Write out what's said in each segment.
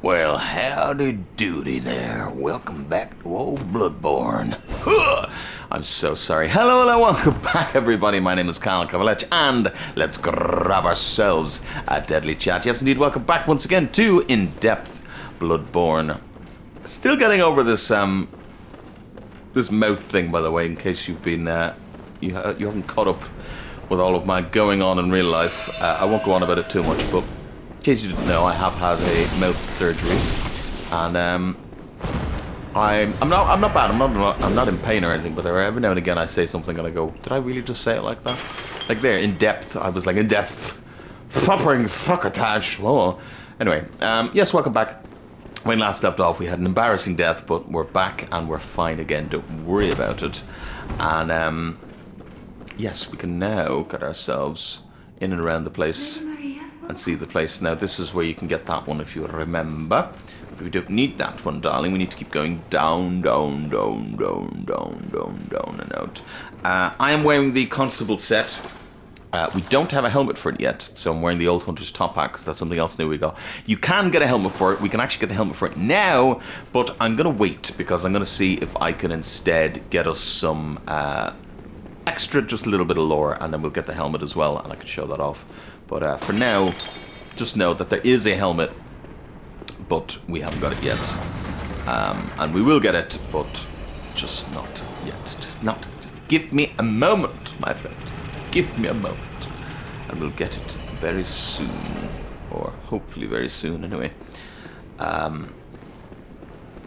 Well, howdy doody there. Welcome back to old Bloodborne. I'm so sorry. Hello, welcome back, everybody. My name is Kavalech, and let's grab ourselves a deadly chat. Yes, indeed, welcome back once again to In-Depth Bloodborne. Still getting over this this mouth thing, by the way, in case you've been you haven't caught up with all of my going on in real life. I won't go on about it too much, but in case you didn't know, I have had a mouth surgery, and I'm not bad. I'm not in pain or anything. But every now and again, I say something and I go, "Did I really just say it like that?" Like there, in depth. I was like, in depth, fucking fuckatage. Oh. Anyway, yes, welcome back. When last left off, we had an embarrassing death, but we're back and we're fine again. Don't worry about it. And yes, we can now get ourselves in and around the place and see the place. Now, this is where you can get that one if you remember. But we don't need that one, darling. We need to keep going down, down, down, down, down, down, down, and out. I am wearing the Constable set. We don't have a helmet for it yet, so I'm wearing the Old Hunter's top hat because that's something else new we got. You can get a helmet for it. We can actually get the helmet for it now, but I'm going to wait because I'm going to see if I can instead get us some extra, just a little bit of lore, and then we'll get the helmet as well, and I can show that off. But for now, just know that there is a helmet, but we haven't got it yet. And we will get it, but just not yet. Just give me a moment, my friend. Give me a moment, and we'll get it very soon, or hopefully very soon anyway.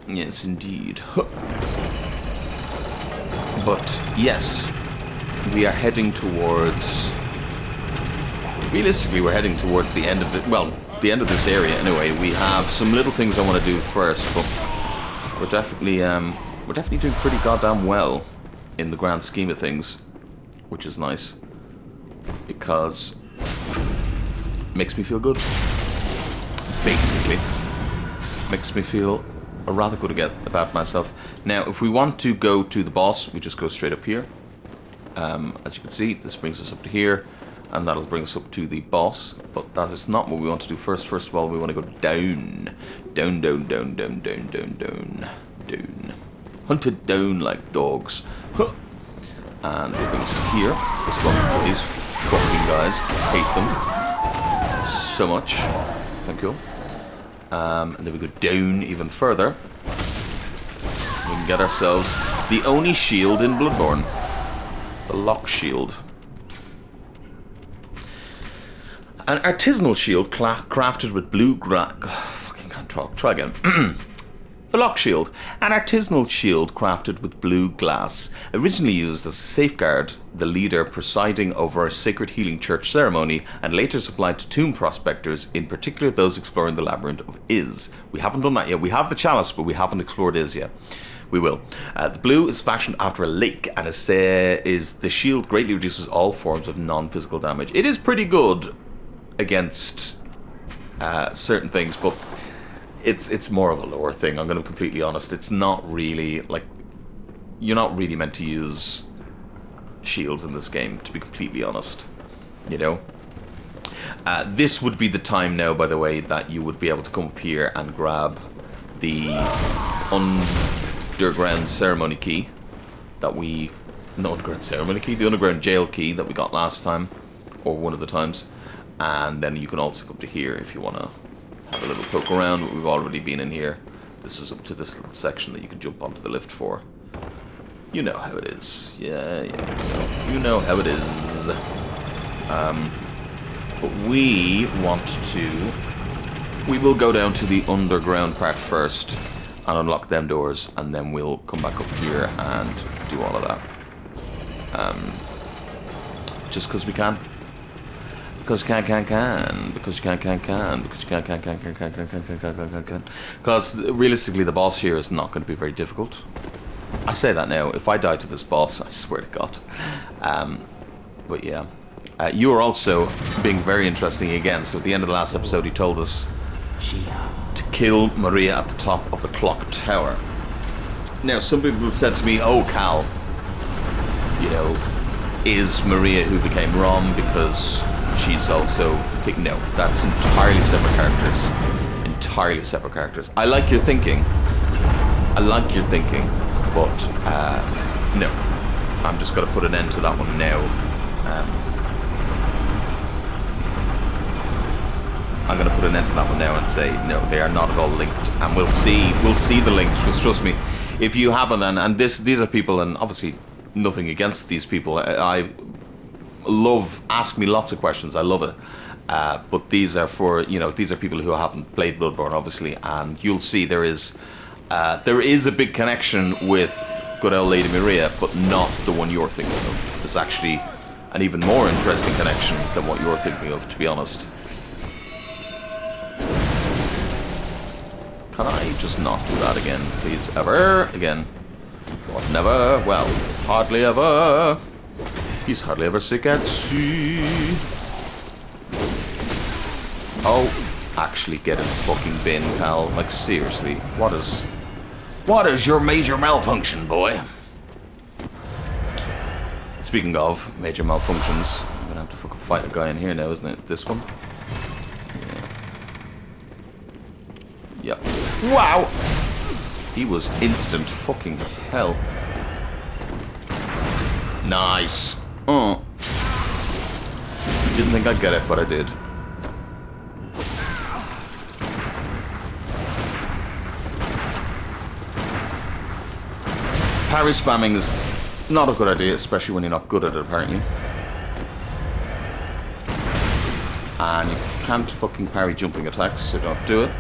Yes, indeed. But yes, we are heading towards... Realistically, we're heading towards the end of the... Well, the end of this area anyway. We have some little things I want to do first, but we're definitely doing pretty goddamn well in the grand scheme of things, which is nice. Because it makes me feel good. Basically. Makes me feel rather good about myself. Now, if we want to go to the boss, we just go straight up here. As you can see, this brings us up to here, and that'll bring us up to the boss. But that is not what we want to do first. First of all, we want to go down. Down, down, down, down, down, down, down, down. Hunted down like dogs. Huh. And it brings us here. This one, please. Fucking guys, hate them so much. Thank you. And then we go down even further. We can get ourselves the only shield in Bloodborne, the lock shield. An artisanal shield crafted with blue fucking can't talk. Try again. The lock shield, an artisanal shield crafted with blue glass, originally used as a safeguard, the leader presiding over a sacred healing church ceremony, and later supplied to tomb prospectors, in particular those exploring the labyrinth of Iz. We haven't done that yet. We have the chalice, but we haven't explored Iz yet. We will. The blue is fashioned after a lake, and is the shield greatly reduces all forms of non-physical damage. It is pretty good against certain things, but it's more of a lore thing. I'm going to be completely honest. It's not really, like, you're not really meant to use shields in this game, to be completely honest. You know? This would be the time now, by the way, that you would be able to come up here and grab the underground ceremony key that we... No, underground ceremony key? The underground jail key that we got last time, or one of the times. And then you can also come to here if you want to have a little poke around, but we've already been in here. This is up to this little section that you can jump onto the lift for. You know how it is. Yeah, you know how it is. But we want to... We will go down to the underground part first and unlock them doors, and then we'll come back up here and do all of that. Just because we can. Because you can. Because you can. Because you can. Because realistically, the boss here is not going to be very difficult. I say that now. If I die to this boss, I swear to God. But yeah. You are also being very interesting again. So at the end of the last episode, he told us to kill Maria at the top of the clock tower. Now, some people have said to me, oh, Cal, you know, is Maria who became Rom because she's also... No, that's entirely separate characters. entirely separate characters. I like your thinking. I like your thinking, but no. I'm just going to put an end to that one now. I'm going to put an end to that one now and say no, they are not at all linked, and we'll see the link. Just trust me. If you haven't, and these are people, and obviously nothing against these people. I love, ask me lots of questions. I love it. But these are for, these are people who haven't played Bloodborne, obviously, and you'll see there is a big connection with good old Lady Maria, but not the one you're thinking of. There's actually an even more interesting connection than what you're thinking of, to be honest. Can I just not do that again, please? Ever again? What, never? Well, hardly ever. He's hardly ever sick at sea. Oh, actually get in the fucking bin, pal. Like, seriously, what is your major malfunction, boy? Speaking of major malfunctions, I'm gonna have to fucking fight a guy in here now, isn't it? This one? Yeah. Yep. Wow! He was instant fucking hell. Nice. Oh. Didn't think I'd get it, but I did. Parry spamming is not a good idea, especially when you're not good at it, apparently. And you can't fucking parry jumping attacks, so don't do it.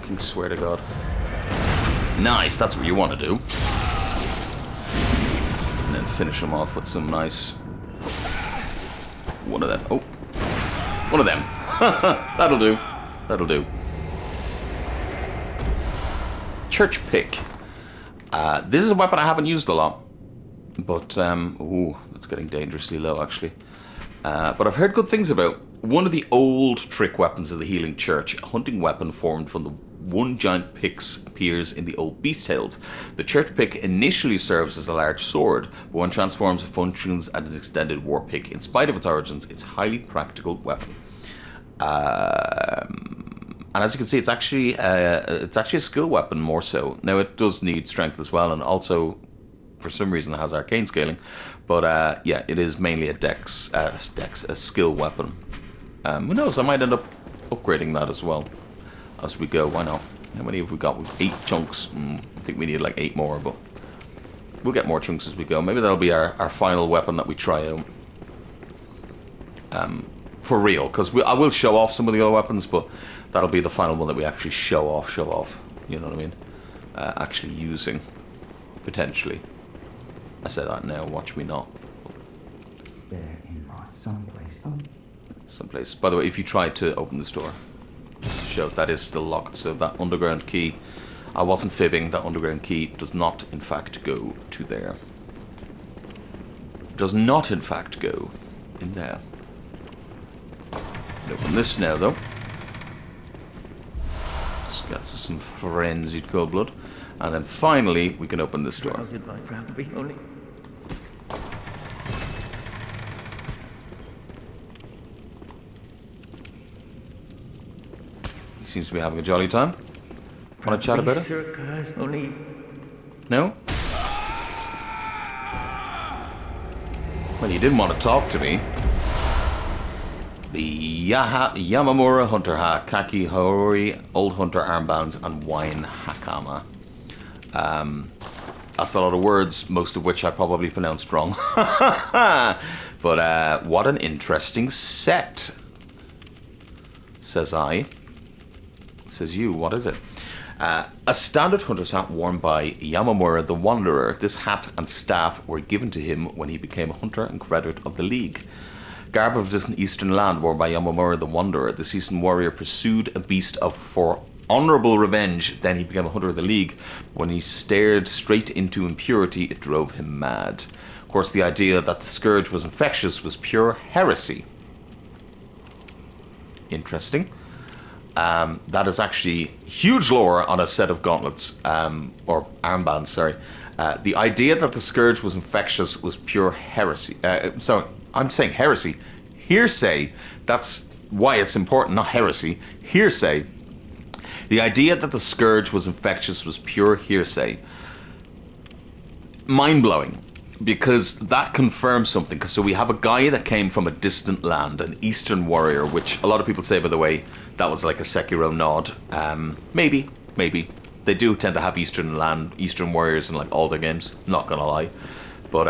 Fucking swear to God. Nice, that's what you want to do. And then finish them off with some nice... one of them. Oh. One of them. That'll do. That'll do. Church pick. This is a weapon I haven't used a lot. But, ooh, it's getting dangerously low, actually. But I've heard good things about one of the old trick weapons of the Healing Church. A hunting weapon formed from the one giant pick appears in the old Beast Tales. The church pick initially serves as a large sword, but when transformed, functions as an extended war pick. In spite of its origins, it's a highly practical weapon. And as you can see, it's actually a skill weapon more so. Now it does need strength as well, and also for some reason it has arcane scaling. But yeah, it is mainly a skill weapon. Who knows? I might end up upgrading that as well as we go. Why not? How many have we got? We've 8 chunks. I think we need like 8 more, but we'll get more chunks as we go. Maybe that'll be our final weapon that we try out. For real, because I will show off some of the other weapons, but that'll be the final one that we actually show off. You know what I mean? Actually using, potentially. I say that now. Watch me not. There in my Someplace. By the way, if you try to open this door, just to show that is still locked. So that underground key, I wasn't fibbing. That underground key does not, in fact, go to there. Does not, in fact, go in there. Open this now, though. Just got some frenzied cold blood. And then finally, we can open this door. He seems to be having a jolly time. Want to chat about it? No? Well, you didn't want to talk to me. The Yamamura Hunter Hat, Kaki Hori, Old Hunter Armbands, and Wine Hakama. That's a lot of words, most of which I probably pronounced wrong. But what an interesting set, says I. Says you, what is it? A standard hunter's hat worn by Yamamura the Wanderer. This hat and staff were given to him when he became a hunter and graduate of the League. Garb of a distant eastern land worn by Yamamura the Wanderer. This eastern warrior pursued a beast for honourable revenge. Then he became a hunter of the League. When he stared straight into impurity, it drove him mad. Of course, the idea that the scourge was infectious was pure heresy. Interesting. That is actually huge lore on a set of gauntlets, or armbands, sorry. The idea that the scourge was infectious was pure heresy. So I'm saying heresy. hearsay. That's why it's important, not heresy. Hearsay. The idea that the scourge was infectious was pure hearsay. Mind-blowing, because that confirms something. So we have a guy that came from a distant land, an Eastern warrior, which a lot of people say, by the way, that was like a Sekiro nod. Maybe. They do tend to have Eastern warriors in like all their games, not gonna lie. But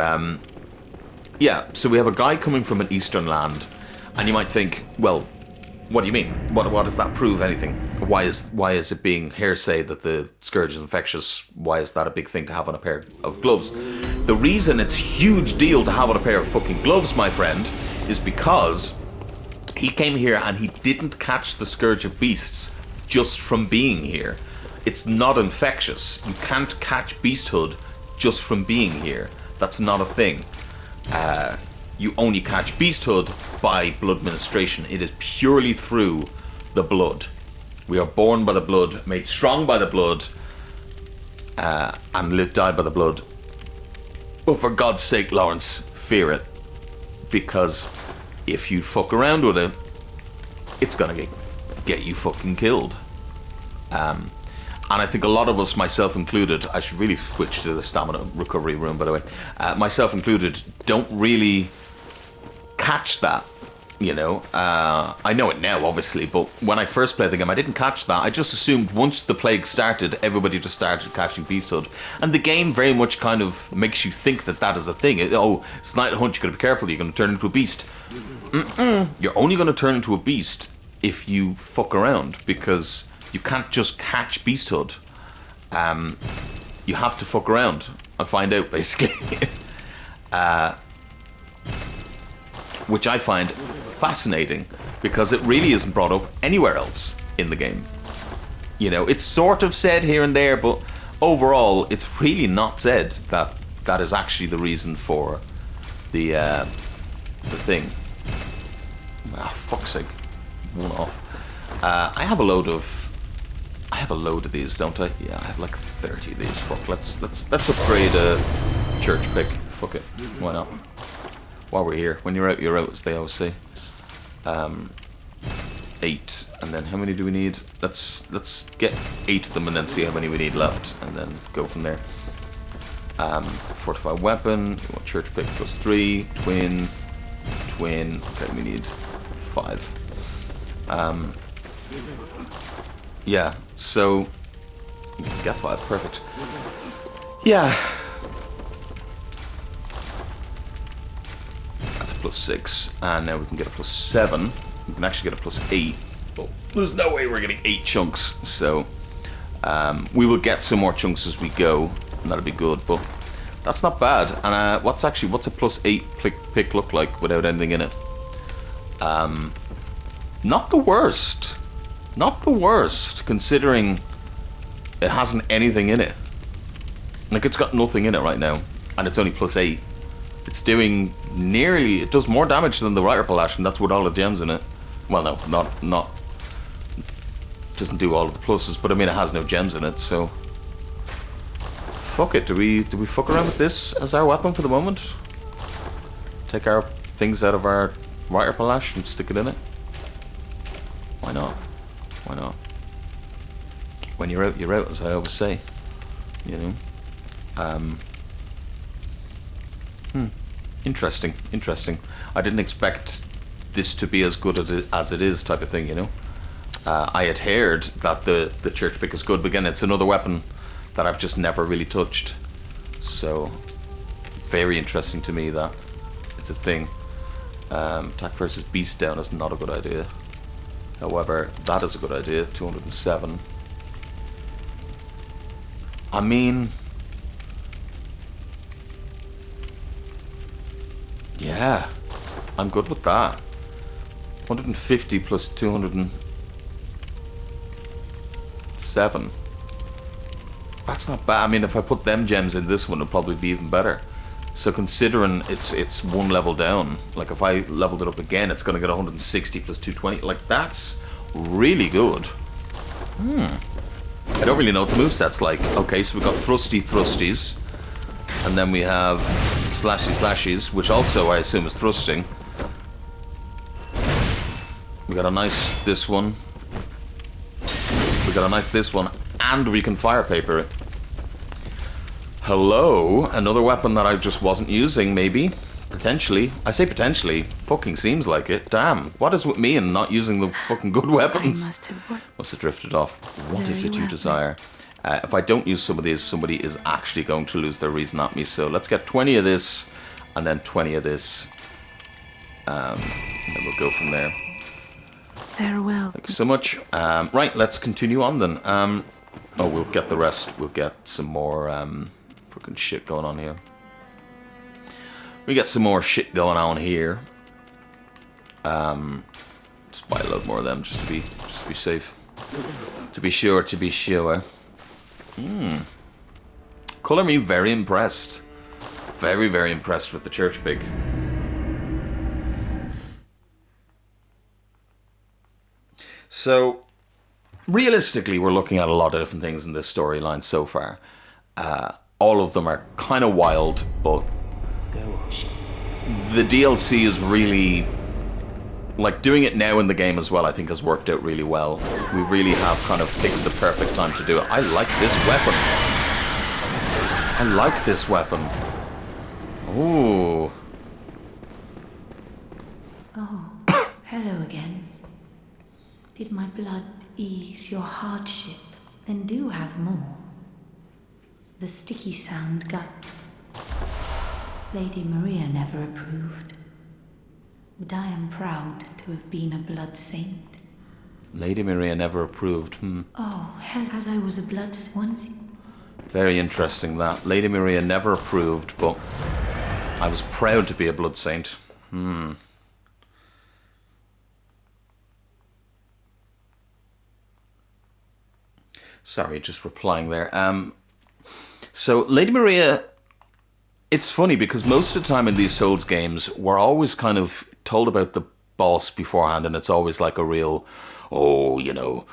yeah, so we have a guy coming from an Eastern land, and you might think, well, what do you mean? What does that prove? Anything? Why is it being hearsay that the scourge is infectious? Why is that a big thing to have on a pair of gloves? The reason it's a huge deal to have on a pair of fucking gloves, my friend, is because he came here and he didn't catch the scourge of beasts just from being here. It's not infectious. You can't catch beasthood just from being here. That's not a thing. You only catch beasthood by blood ministration. It is purely through the blood. We are born by the blood, made strong by the blood, and die by the blood. But for God's sake, Lawrence, fear it. Because if you fuck around with it, it's gonna get you fucking killed. And I think a lot of us, myself included, I should really switch to the stamina recovery room, by the way, myself included, don't really catch that, you know. I know it now, obviously, but when I first played the game, I didn't catch that. I just assumed once the plague started, everybody just started catching beasthood. And the game very much kind of makes you think that that is a thing. It's night hunt, you gotta be careful, you're gonna turn into a beast. You're only gonna turn into a beast if you fuck around, because you can't just catch beasthood. You have to fuck around and find out, basically. Which I find fascinating, because it really isn't brought up anywhere else in the game. You know, it's sort of said here and there, but overall, it's really not said that that is actually the reason for the thing. Ah, fuck's sake. One off. I have a load of these, don't I? Yeah, I have like 30 of these. Fuck, let's upgrade a church pick. Fuck it, why not? While we're here, when you're out, as they always say. 8, and then how many do we need? Let's get 8 of them and then see how many we need left, and then go from there. Fortified weapon. We want church pick +3, twin. Okay, we need 5. Yeah, so get 5, perfect. Yeah, that's a +6, and now we can get a +7. We can actually get a +8, but there's no way we're getting 8 chunks. So we will get some more chunks as we go, and that'll be good. But that's not bad. And what's a +8 pick look like without anything in it? Not the worst. Not the worst, considering it hasn't anything in it. Like, it's got nothing in it right now, and it's only +8. It's doing it does more damage than the Rider Palash, and that's with all the gems in it. Well, no, not. Doesn't do all of the pluses, but I mean, it has no gems in it, so. Fuck it, do we fuck around with this as our weapon for the moment? Take our things out of our Rider Palash and stick it in it? Why not? Why not? When you're out, as I always say. You know? Interesting. I didn't expect this to be as good as it is, type of thing, you know? I had heard that the church pick is good, but again, it's another weapon that I've just never really touched. So, very interesting to me that it's a thing. Attack versus beast down is not a good idea. However, that is a good idea. 207. I mean, yeah, I'm good with that. 150 plus 207. That's not bad. I mean, if I put them gems in this one, it'd probably be even better. So considering it's one level down, like if I leveled it up again, it's going to get 160 plus 220. Like, that's really good. I don't really know what the moveset's like. Okay, so we've got thrusties, and then we have slashies, which also I assume is thrusting. We got a nice this one. We got a nice this one. And we can fire paper it. Hello? Another weapon that I just wasn't using, maybe? Potentially. I say potentially. Fucking seems like it. Damn. What is with me and not using the fucking good weapons? Must have drifted off. What is it you desire? If I don't use some of these, somebody is actually going to lose their reason at me. So let's get 20 of this, and then 20 of this. And then we'll go from there. Farewell. Thank you so much. Right, let's continue on then. Oh, we'll get the rest. We'll get some more fucking shit going on here. We get some more shit going on here. Just buy a load more of them, just to be safe. To be sure. Colour me very impressed. Very, very impressed with the church pig. So, realistically, we're looking at a lot of different things in this storyline so far. All of them are kind of wild, but the DLC is really... Like, doing it now in the game as well, I think has worked out really well. We really have kind of picked the perfect time to do it. I like this weapon. I like this weapon. Ooh. Oh, hello again. Did my blood ease your hardship? Then do have more. The sticky sound got... Lady Maria never approved. But I am proud to have been a blood saint. Lady Maria never approved. Oh, hell, as I was a blood once. Very interesting that. Lady Maria never approved, but I was proud to be a blood saint. Sorry, just replying there. So, Lady Maria... It's funny because most of the time in these Souls games, we're always kind of told about the boss beforehand, and it's always like a real, oh, you know,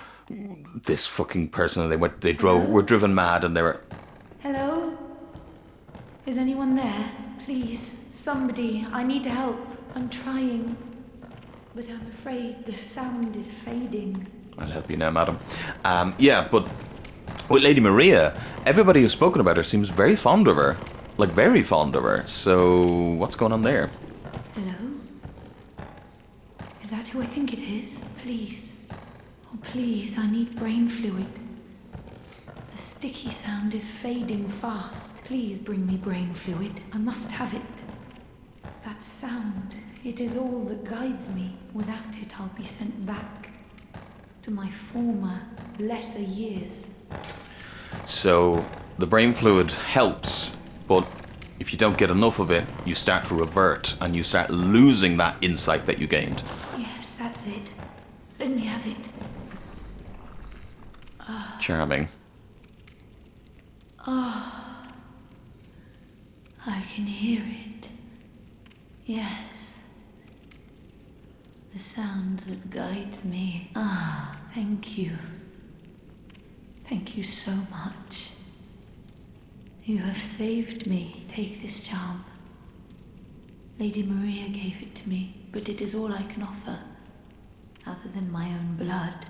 this fucking person. Were driven mad, and they were. Hello? Is anyone there? Please, somebody. I need help. I'm trying, but I'm afraid the sound is fading. I'll help you now, madam. Yeah, but with Lady Maria, everybody who's spoken about her seems very fond of her. Like, very fond of her. So, what's going on there? Hello? Is that who I think it is? Please. Oh, please, I need brain fluid. The sticky sound is fading fast. Please bring me brain fluid. I must have it. That sound, it is all that guides me. Without it, I'll be sent back to my former, lesser years. So, the brain fluid helps. But if you don't get enough of it, you start to revert, and you start losing that insight that you gained. Yes, that's it. Let me have it. Charming. I can hear it. Yes. The sound that guides me. Thank you. Thank you so much. You have saved me. Take this charm. Lady Maria gave it to me, but it is all I can offer, other than my own blood.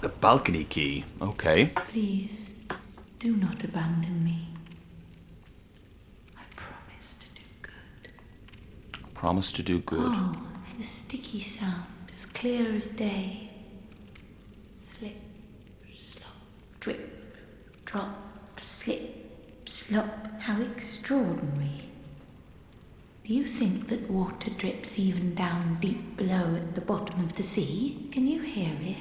The balcony key. Okay. Please, do not abandon me. I promise to do good. Promise to do good. Oh, and a sticky sound, as clear as day. Slip, slop, drip, drop. Slip, slop, how extraordinary. Do you think that water drips even down deep below at the bottom of the sea? Can you hear it?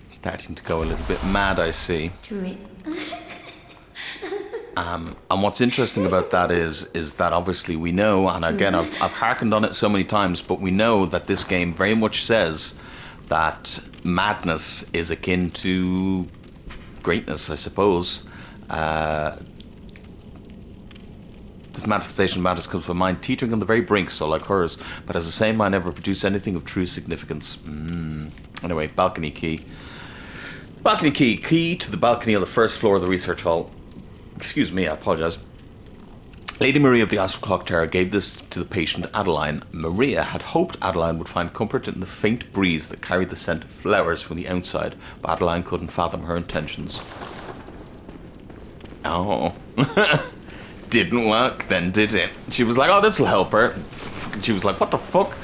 Starting to go a little bit mad, I see. Drip. And what's interesting about that is that obviously we know, and again I've harkened on it so many times, but we know that this game very much says that madness is akin to greatness, I suppose. The manifestation of madness comes from mind teetering on the very brink, so like hers, but as the same mind never produced anything of true significance. Anyway, balcony key. Balcony key. Key to the balcony on the first floor of the research hall. Excuse me, I apologize. Lady Maria of the Astral Clock Tower gave this to the patient Adeline. Maria had hoped Adeline would find comfort in the faint breeze that carried the scent of flowers from the outside, but Adeline couldn't fathom her intentions. Oh. Didn't work then, did it? She was like, oh, this'll help her. She was like, what the fuck?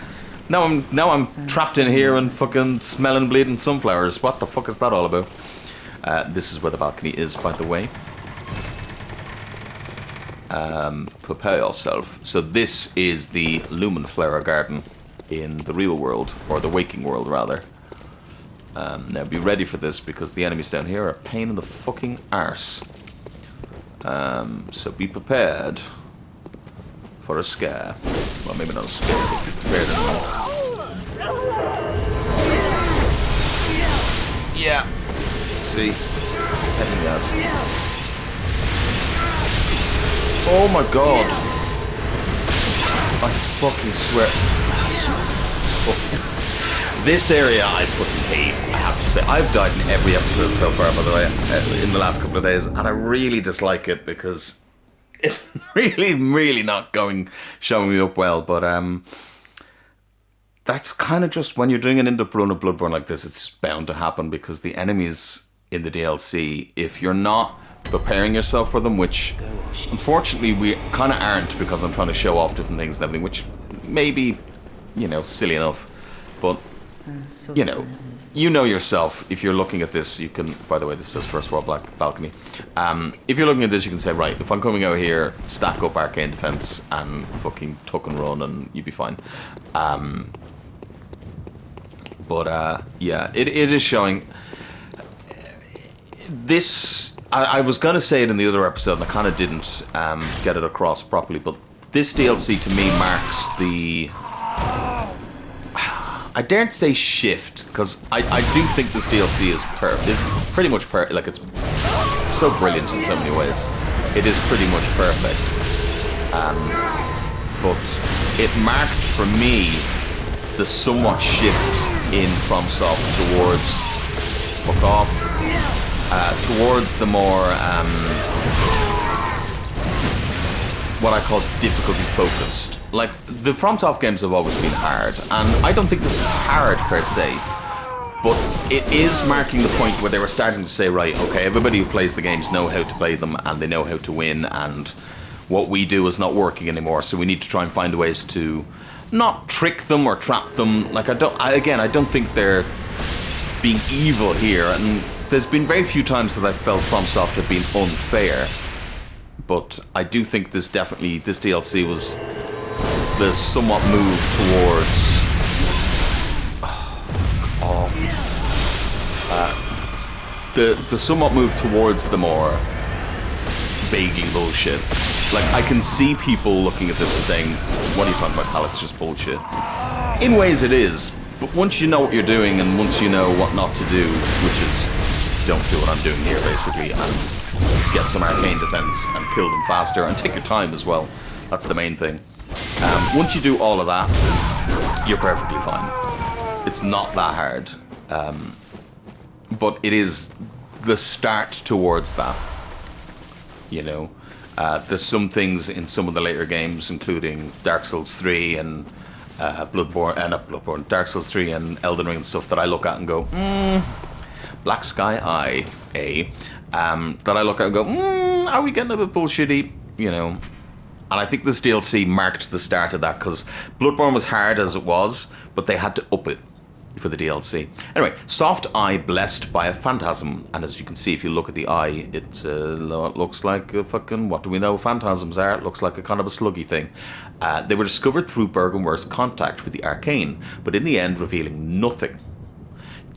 Now I'm trapped in here and fucking smelling bleeding sunflowers. What the fuck is that all about? This is where the balcony is, by the way. Prepare yourself. So this is the Lumen Flower Garden in the real world, or the waking world, rather. Now be ready for this, because the enemies down here are a pain in the fucking arse. So be prepared for a scare. Well, maybe not a scare, but be prepared enough. Yeah. See? Heading the ass. Oh my god. I fucking swear. This area I fucking hate, I have to say. I've died in every episode so far, by the way, in the last couple of days, and I really dislike it because it's really not showing me up well, but that's kind of just when you're doing an in-depth run of Bloodborne like this, it's bound to happen because the enemies in the DLC, if you're not preparing yourself for them, which unfortunately we kind of aren't because I'm trying to show off different things and everything, which may be, you know, silly enough, but you know yourself, if you're looking at this, you can, by the way, this says first floor balcony. If you're looking at this, you can say, right, if I'm coming out here, stack up arcane defense and fucking tuck and run and you'd be fine. Yeah, it is showing. This, I was going to say it in the other episode and I kind of didn't get it across properly, but this DLC to me marks the... I daren't say shift, because I do think this DLC is pretty much perfect. Like, it's so brilliant in so many ways. It is pretty much perfect. But it marked for me the somewhat shift in FromSoft towards towards the more what I call difficulty focused. Like, the FromSoft games have always been hard, and I don't think this is hard per se, but it is marking the point where they were starting to say, right, okay, everybody who plays the games know how to play them and they know how to win, and what we do is not working anymore, so we need to try and find ways to not trick them or trap them. Like, I don't think they're being evil here, and there's been very few times that I've felt FromSoft have been unfair. But I do think this DLC was the somewhat move towards the somewhat move towards the more vaguely bullshit. Like, I can see people looking at this and saying, what are you talking about, Hal? It's just bullshit. In ways it is, but once you know what you're doing and once you know what not to do, which is just don't do what I'm doing here basically, and get some arcane defense and kill them faster and take your time as well. That's the main thing. Once you do all of that, you're perfectly fine. It's not that hard. But it is the start towards that. You know, there's some things in some of the later games, including Dark Souls 3 and Dark Souls 3 and Elden Ring and stuff, that I look at and go, Black Sky Eye, that I look at and go, are we getting a bit bullshitty? You know, and I think this DLC marked the start of that, because Bloodborne was hard as it was, but they had to up it for the DLC. Anyway, soft eye blessed by a phantasm, and as you can see, if you look at the eye, it looks like a fucking, what do we know phantasms are? It looks like a kind of a sluggy thing. They were discovered through Bergenwer's contact with the arcane, but in the end revealing nothing.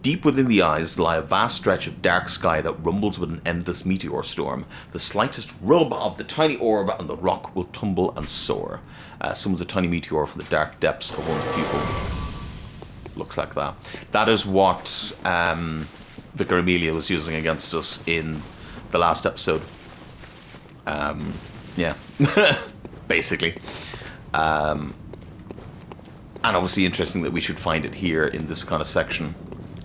Deep within the eyes lie a vast stretch of dark sky that rumbles with an endless meteor storm. The slightest rub of the tiny orb and the rock will tumble and soar. Summons a tiny meteor from the dark depths of one's pupil. Looks like that. That is what Vicar Amelia was using against us in the last episode. Yeah, basically. And obviously interesting that we should find it here in this kind of section.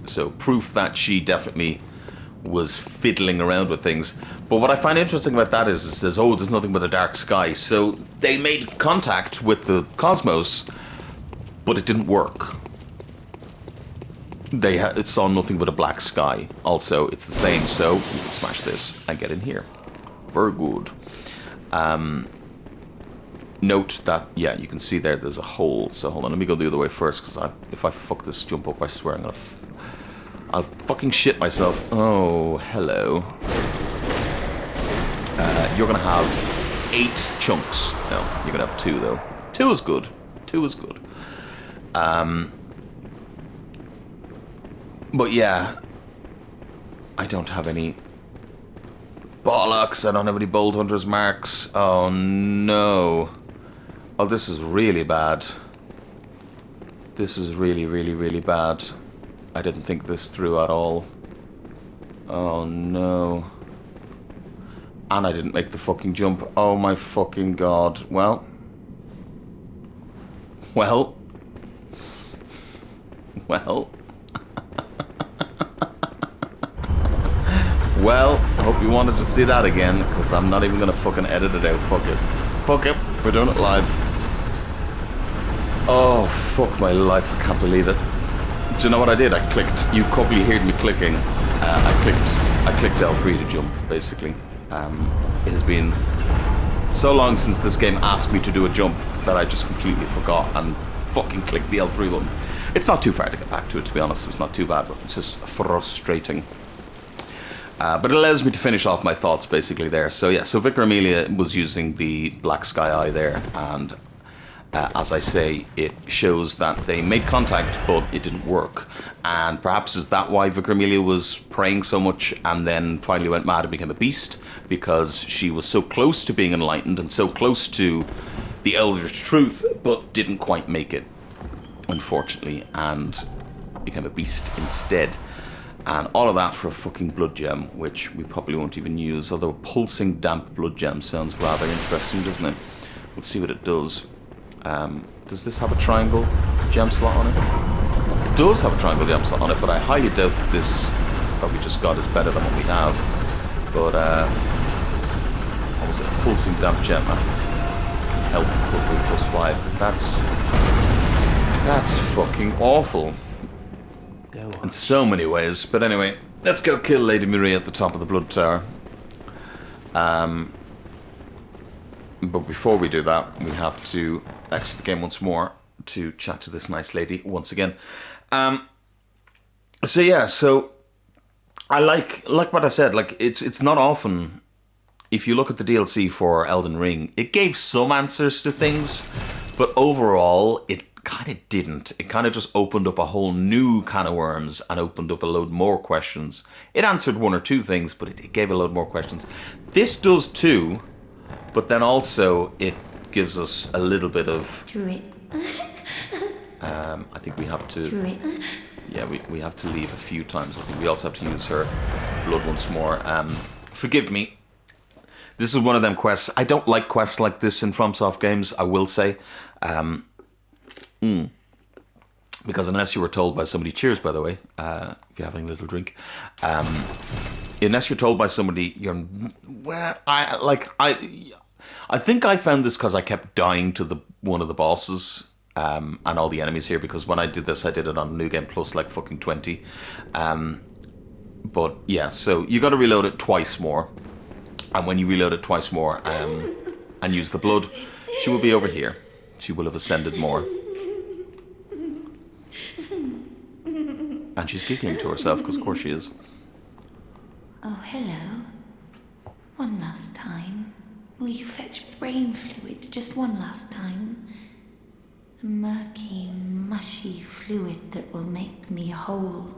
So proof that she definitely was fiddling around with things. But what I find interesting about that is it says, oh, there's nothing but a dark sky. So they made contact with the cosmos, but it didn't work. It saw nothing but a black sky. Also, it's the same, so we can smash this and get in here. Very good. Note that, yeah, you can see there's a hole. So hold on, let me go the other way first, because if I fuck this jump up, I swear I'll fucking shit myself. Oh, hello. You're gonna have 8 chunks. No, you're gonna have 2 though. 2 is good. 2 is good. But yeah, I don't have any bollocks. I don't have any bolt hunter's marks. Oh no. Oh, this is really bad. This is really, really, really bad. I didn't think this through at all. Oh no. And I didn't make the fucking jump. Oh my fucking god. Well. Well. Well. Well, I hope you wanted to see that again, because I'm not even going to fucking edit it out. Fuck it. Fuck it. We're doing it live. Oh, fuck my life. I can't believe it. Do you know what I did? I clicked. You probably heard me clicking. I clicked L3 to jump, basically. It has been so long since this game asked me to do a jump that I just completely forgot and fucking clicked the L3 button. It's not too far to get back to it, to be honest. It's not too bad, but it's just frustrating. But it allows me to finish off my thoughts basically there. So yeah, so Vicar Amelia was using the black sky eye there, and as I say, it shows that they made contact, but it didn't work. And perhaps is that why Vicar Amelia was praying so much and then finally went mad and became a beast? Because she was so close to being enlightened and so close to the Elder's truth, but didn't quite make it, unfortunately, and became a beast instead. And all of that for a fucking blood gem, which we probably won't even use, although a pulsing damp blood gem sounds rather interesting, doesn't it? We'll see what it does. Does this have a triangle gem slot on it? It does have a triangle gem slot on it, but I highly doubt that this that we just got is better than what we have. But, what was it? A pulsing damp gem. Help, +5. That's fucking awful. In so many ways, but anyway, let's go kill Lady Marie at the top of the blood tower. But before we do that, we have to exit the game once more to chat to this nice lady once again. So yeah, so I like what I said. Like it's not often. If you look at the DLC for Elden Ring, it gave some answers to things, but overall, it kind of didn't. It kind of just opened up a whole new can of worms and opened up a load more questions. It answered 1 or 2 things, but it gave a load more questions. This does too, but then also it gives us a little bit of... I think we have to... Yeah, we have to leave a few times. I think we also have to use her blood once more. Forgive me. This is one of them quests. I don't like quests like this in FromSoft games, I will say. Because unless you were told by somebody, cheers by the way, if you're having a little drink, unless you're told by somebody, I think I found this because I kept dying to one of the bosses and all the enemies here, because when I did this, I did it on New Game Plus like fucking 20. But yeah, so you got to reload it twice more, and when you reload it twice more and use the blood, she will be over here. She will have ascended more. And she's giggling to herself, because of course she is. Oh, hello. One last time. Will you fetch brain fluid just one last time? A murky, mushy fluid that will make me whole.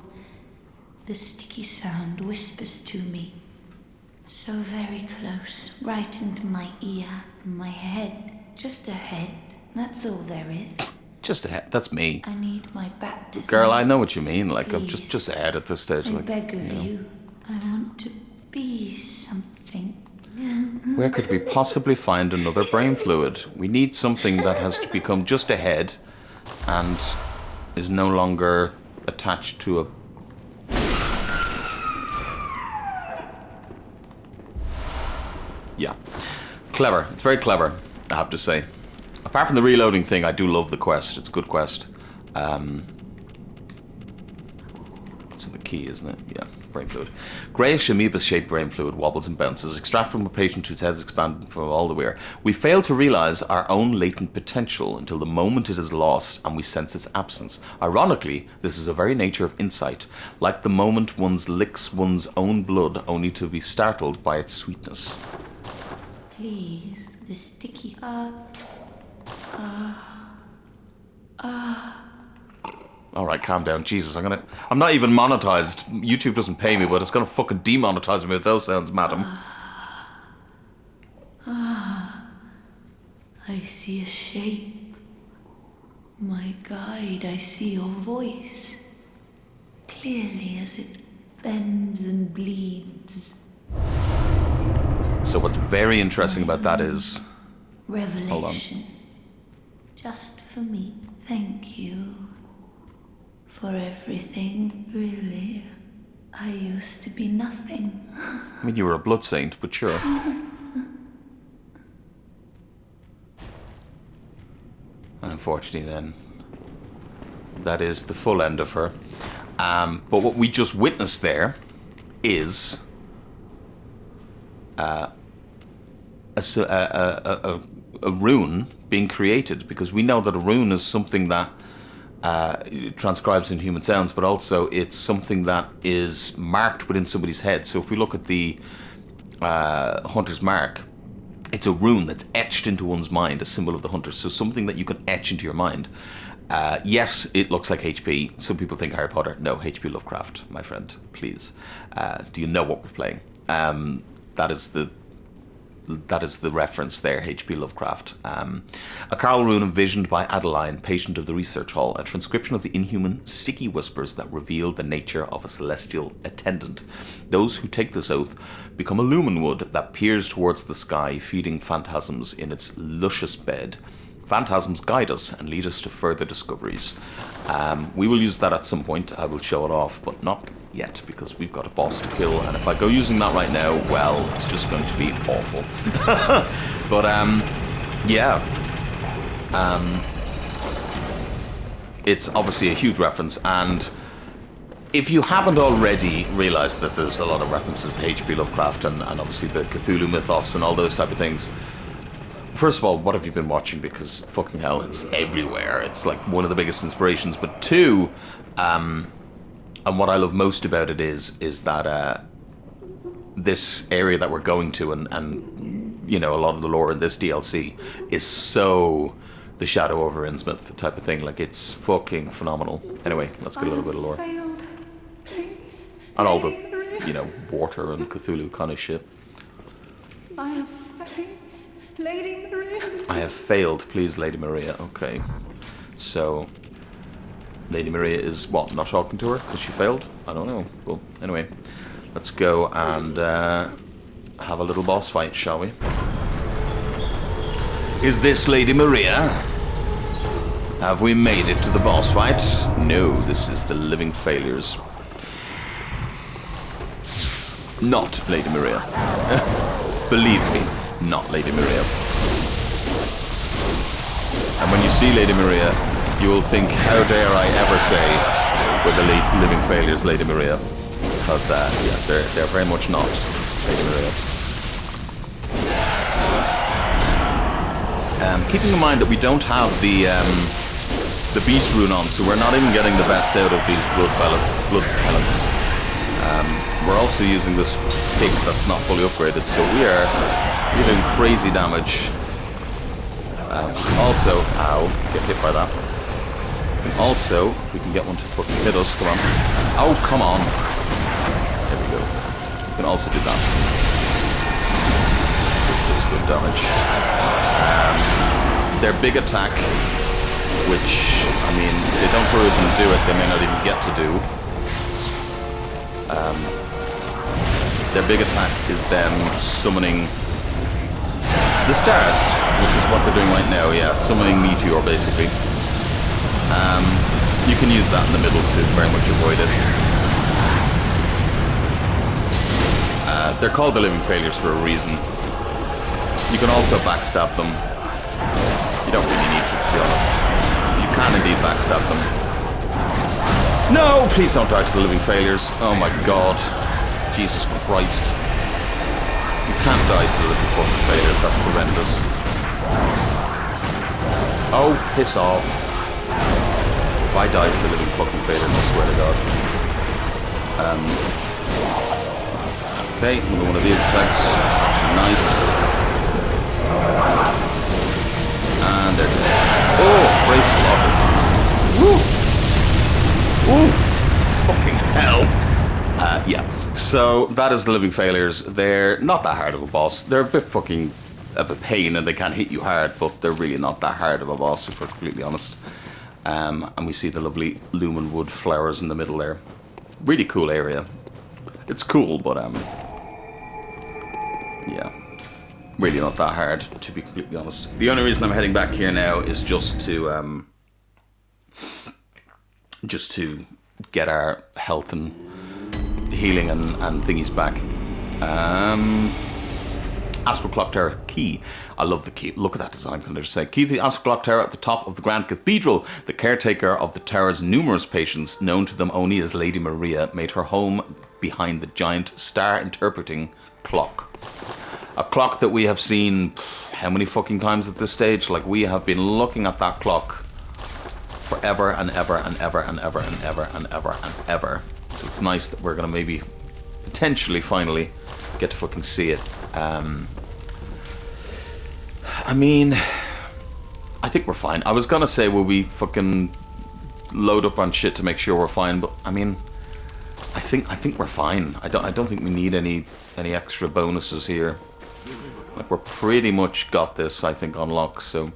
The sticky sound whispers to me. So very close, right into my ear, my head. Just a head, that's all there is. Just a head, that's me. I need my baptism. Girl, I know what you mean. Like, Please. I'm just a head at this stage. I Like, beg of you. I want to be something. Where could we possibly find another brain fluid? We need something that has to become just a head and is no longer attached to a... Yeah. Clever. It's very clever, I have to say. Apart from the reloading thing, I do love the quest. It's a good quest. It's in the key, isn't it? Yeah, brain fluid. Greyish amoeba-shaped brain fluid wobbles and bounces. Extract from a patient whose head is expanded from all the way. We fail to realise our own latent potential until the moment it is lost and we sense its absence. Ironically, this is the very nature of insight, like the moment one licks one's own blood only to be startled by its sweetness. Please, the sticky... Alright, calm down. Jesus, I'm not even monetized. YouTube doesn't pay me, but it's gonna fucking demonetize me with those sounds, madam. I see a shape. My guide, I see your voice. Clearly as it bends and bleeds. So what's very interesting about that is... Revelation. Hold on. Just for me. Thank you. For everything, really. I used to be nothing. I mean, you were a blood saint, but sure. And unfortunately then, that is the full end of her. But what we just witnessed there is a rune being created, because we know that a rune is something that transcribes in human sounds, but also it's something that is marked within somebody's head. So if we look at the hunter's mark, it's a rune that's etched into one's mind, a symbol of the hunter. So something that you can etch into your mind. Yes, it looks like HP. Some people think Harry Potter. No, HP Lovecraft, my friend. Please. Do you know what we're playing? That is the reference there, H.P. Lovecraft. A Carl rune envisioned by Adeline, patient of the research hall, a transcription of the inhuman sticky whispers that reveal the nature of a celestial attendant. Those who take this oath become a lumen wood that peers towards the sky, feeding phantasms in its luscious bed. Phantasms guide us and lead us to further discoveries. We will use that at some point. I will show it off, but not yet, because we've got a boss to kill, and if I go using that right now, well, it's just going to be awful. But yeah, it's obviously a huge reference, and if you haven't already realized that there's a lot of references to H.P. Lovecraft and obviously the Cthulhu mythos and all those type of things, first of all, what have you been watching? Because fucking hell, it's everywhere. It's like one of the biggest inspirations. But two, and what I love most about it is that this area that we're going to, and you know, a lot of the lore in this DLC is so the Shadow over Innsmouth type of thing. Like, it's fucking phenomenal. Anyway, let's get a little bit of lore. Failed. Please. And all the, you know, water and Cthulhu kind of shit. I have failed. Lady Maria. I have failed, please, Lady Maria. Okay. So, Lady Maria is, what, not talking to her because she failed? I don't know. Well, anyway, let's go and have a little boss fight, shall we? Is this Lady Maria? Have we made it to the boss fight? No, this is the Living Failures. Not Lady Maria. Believe me, not Lady Maria. And when you see Lady Maria, you will think, how dare I ever say we're the Living Failures, Lady Maria. Because, yeah, they're very much not Lady Maria. Keeping in mind that we don't have the Beast rune on, so we're not even getting the best out of these blood pellets. We're also using this pig that's not fully upgraded, so we are doing crazy damage. Also, ow, get hit by that. And also, we can get one to fucking hit us, come on. Oh, come on. There we go. We can also do that. Which does good damage. Their big attack, which, I mean, if they don't hurry up and do it, they may not even get to do. Their big attack is them summoning the stars, which is what they're doing right now, yeah. Summoning Meteor, basically. You can use that in the middle to very much avoid it. They're called the Living Failures for a reason. You can also backstab them. You don't really need to be honest. You can indeed backstab them. No! Please don't die to the living failures. Oh my god. Jesus Christ. You can't die to the living fucking failures. That's horrendous. Oh, piss off. If I die to the living fucking failures, I swear to god. Okay, another one of these attacks. That's actually nice. And there it is. Oh, brace slaughter. Woo! Woo! Fucking hell. Yeah. So, that is the living failures. They're not that hard of a boss. They're a bit fucking of a pain and they can hit you hard, but they're really not that hard of a boss, if we're completely honest. And we see the lovely lumen wood flowers in the middle there. Really cool area. It's cool, but yeah, really not that hard, to be completely honest. The only reason I'm heading back here now is just to get our health and healing and thingies back. Astral Clock Tower key. I love the key. Look at that design, can I just say. Key to the Astral Clock Tower at the top of the Grand Cathedral. The caretaker of the tower's numerous patients, known to them only as Lady Maria, made her home behind the giant star-interpreting clock. A clock that we have seen how many fucking times at this stage? Like, we have been looking at that clock forever and ever and ever and ever and ever and ever and ever. So it's nice that we're going to maybe potentially finally get to fucking see it. I mean, I think we're fine. I was gonna say, will we fucking load up on shit to make sure we're fine, but I mean, I think we're fine. I don't think we need any extra bonuses here. Like, we're pretty much got this, I think, on lock. So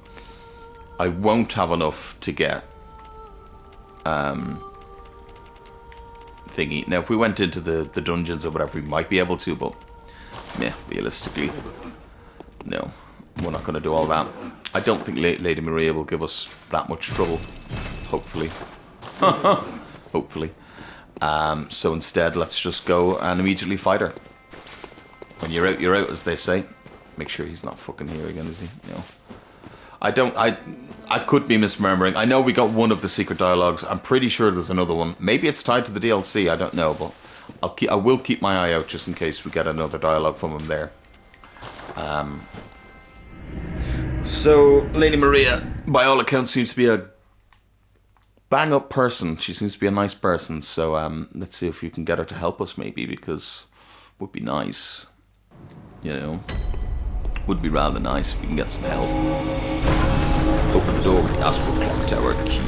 I won't have enough to get thingy. Now, if we went into the dungeons or whatever, we might be able to, but yeah, realistically, no, we're not going to do all that. I don't think Lady Maria will give us that much trouble. Hopefully. Hopefully. So instead, let's just go and immediately fight her. When you're out, as they say. Make sure he's not fucking here again, is he? No. I could be misremembering. I know we got one of the secret dialogues. I'm pretty sure there's another one. Maybe it's tied to the DLC. I don't know, but I will keep my eye out just in case we get another dialogue from him there. So Lady Maria, by all accounts, seems to be a bang-up person. She seems to be a nice person. So let's see if we can get her to help us, maybe, because it would be nice. You know, would be rather nice if we can get some help. Open the door with the Astral Clock Tower key.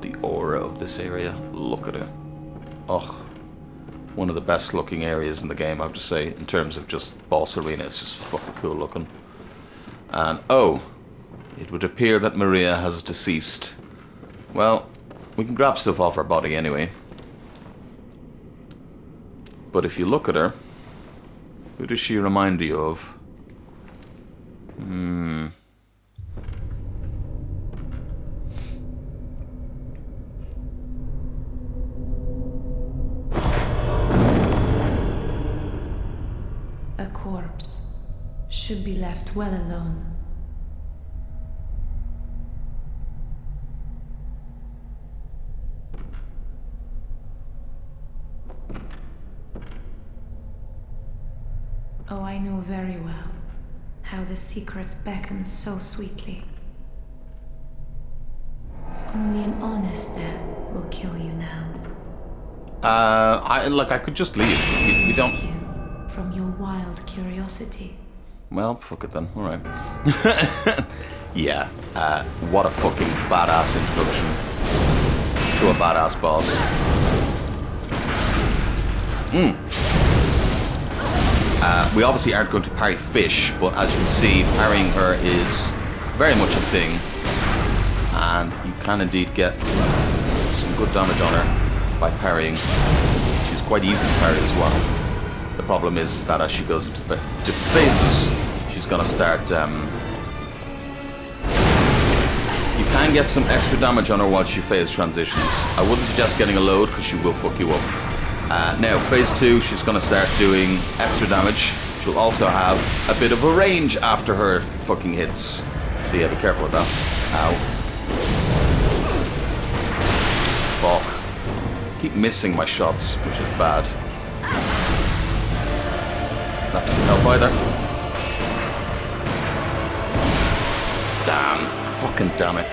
The aura of this area, look at it. Oh, one of the best looking areas in the game, I have to say, in terms of just boss arena. It's just fucking cool looking. And oh, it would appear that Maria has deceased. Well, we can grab stuff off her body anyway. But if you look at her, who does she remind you of? A corpse should be left well alone. Oh, I know very well how the secrets beckon so sweetly. Only an honest death will kill you now. I could just leave. We don't. Thank you from your wild curiosity. Well, fuck it then. All right. Yeah. What a fucking badass introduction to a badass boss. We obviously aren't going to parry fish, but as you can see, parrying her is very much a thing, and you can indeed get some good damage on her by parrying. She's quite easy to parry as well. The problem is that as she goes into the different phases, she's going to start You can get some extra damage on her while she phase transitions. I wouldn't suggest getting a load because she will fuck you up. Now, phase 2, she's going to start doing extra damage. She'll also have a bit of a range after her fucking hits. So yeah, be careful with that. Ow. Fuck. Keep missing my shots, which is bad. That doesn't help either. Damn. Fucking damn it.